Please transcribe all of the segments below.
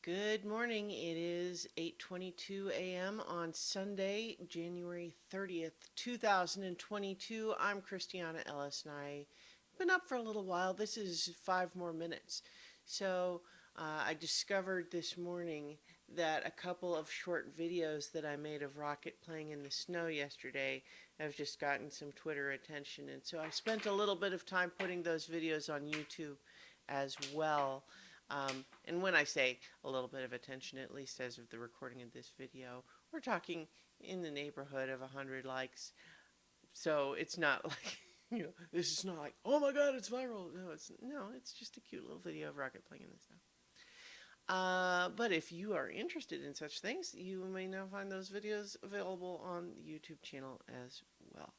Good morning. It is 8:22 a.m. on Sunday, January 30th, 2022. I'm Christiana Ellis and I've been up for a little while. This is 5 more minutes. I discovered this morning that a couple of short videos that I made of Rocket playing in the snow yesterday have just gotten some Twitter attention. And so I spent a little bit of time putting those videos on YouTube as well. And when I say a little bit of attention, at least as of the recording of this video, we're talking in the neighborhood of 100 likes. So it's not like, this is not like, oh my god, it's viral. No, it's just a cute little video of Rocket playing in the snow. But if you are interested in such things, you may now find those videos available on the YouTube channel as well.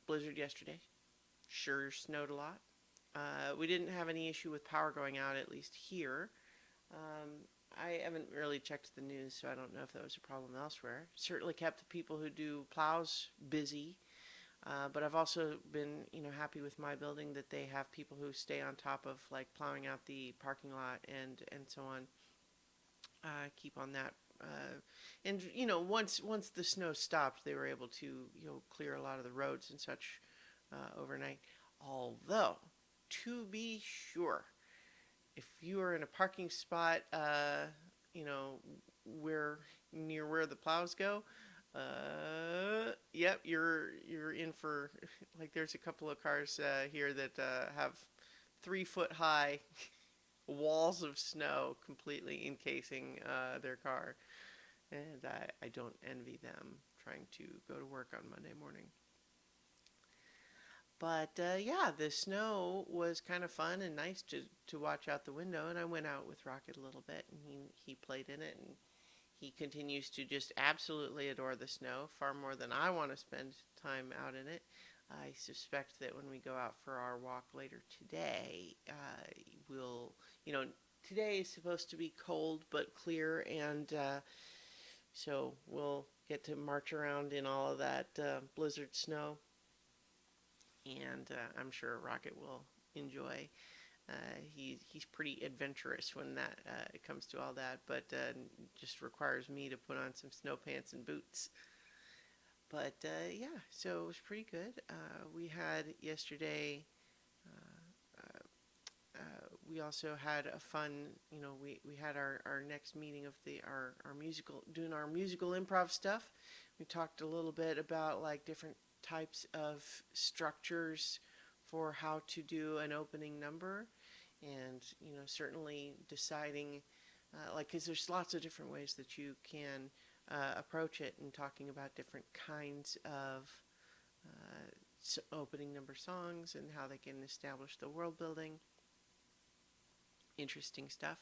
Blizzard yesterday. Sure snowed a lot. We didn't have any issue with power going out, at least here. I haven't really checked the news, so I don't know if that was a problem elsewhere. Certainly kept the people who do plows busy. But I've also been, happy with my building that they have people who stay on top of like plowing out the parking lot and so on. Keep on that. Once the snow stopped, they were able to clear a lot of the roads and such overnight. Although, to be sure, if you are in a parking spot, where near where the plows go, yep, you're in for like. There's a couple of cars here that have 3 foot high walls of snow completely encasing their car, and I don't envy them trying to go to work on Monday morning. But yeah, the snow was kind of fun and nice to watch out the window. And I went out with Rocket a little bit, and he played in it, and he continues to just absolutely adore the snow, far more than I want to spend time out in it. I suspect that when we go out for our walk later today, today is supposed to be cold but clear, and so we'll get to march around in all of that blizzard snow, and I'm sure Rocket will enjoy. He's pretty adventurous when that it comes to all that, but just requires me to put on some snow pants and boots. But yeah, so it was pretty good. We had yesterday. We also had a fun. We had our next meeting of our musical doing our musical improv stuff. We talked a little bit about like different types of structures for how to do an opening number, and certainly deciding because there's lots of different ways that you can approach it, and talking about different kinds of opening number songs and how they can establish the world building. Interesting stuff.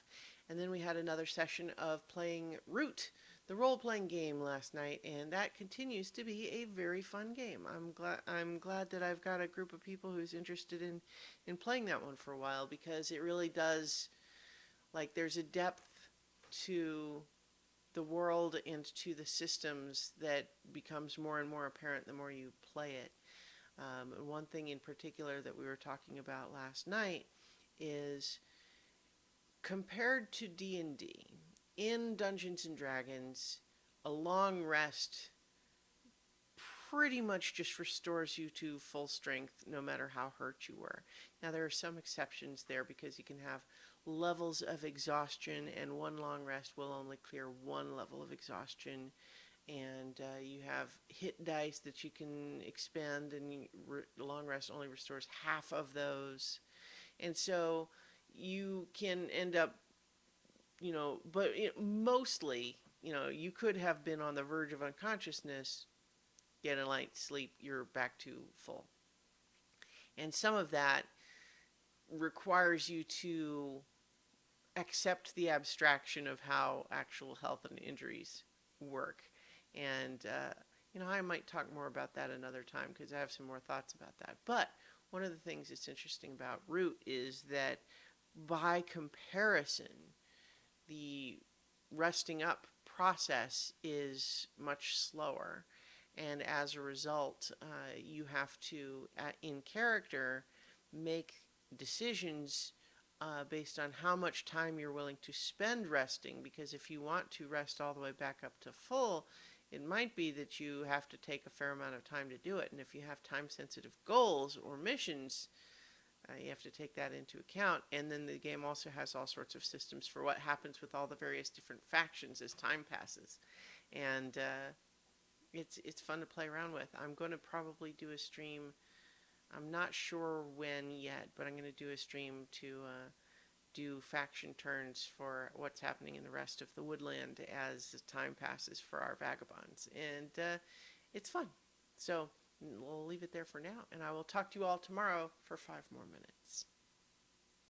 And then we had another session of playing Root, the role-playing game, last night, and that continues to be a very fun game. I'm glad that I've got a group of people who's interested in playing that one for a while, because it really does, like, there's a depth to the world and to the systems that becomes more and more apparent the more you play it. One thing in particular that we were talking about last night is, compared to D&D, in Dungeons & Dragons, a long rest pretty much just restores you to full strength no matter how hurt you were. Now there are some exceptions there, because you can have levels of exhaustion, and one long rest will only clear one level of exhaustion, and you have hit dice that you can expend, and long rest only restores half of those. And so you can end up, but mostly, you could have been on the verge of unconsciousness, get a night's sleep, you're back to full. And some of that requires you to accept the abstraction of how actual health and injuries work. And, I might talk more about that another time, because I have some more thoughts about that. But one of the things that's interesting about Root is that, by comparison, the resting up process is much slower, and as a result, you have to, in character, make decisions based on how much time you're willing to spend resting. Because if you want to rest all the way back up to full, it might be that you have to take a fair amount of time to do it. And if you have time sensitive goals or missions, you have to take that into account. And then the game also has all sorts of systems for what happens with all the various different factions as time passes. And it's fun to play around with. I'm going to probably do a stream. I'm not sure when yet, but I'm going to do a stream to do faction turns for what's happening in the rest of the woodland as time passes for our vagabonds. And it's fun. So we'll leave it there for now, and I will talk to you all tomorrow for 5 more minutes.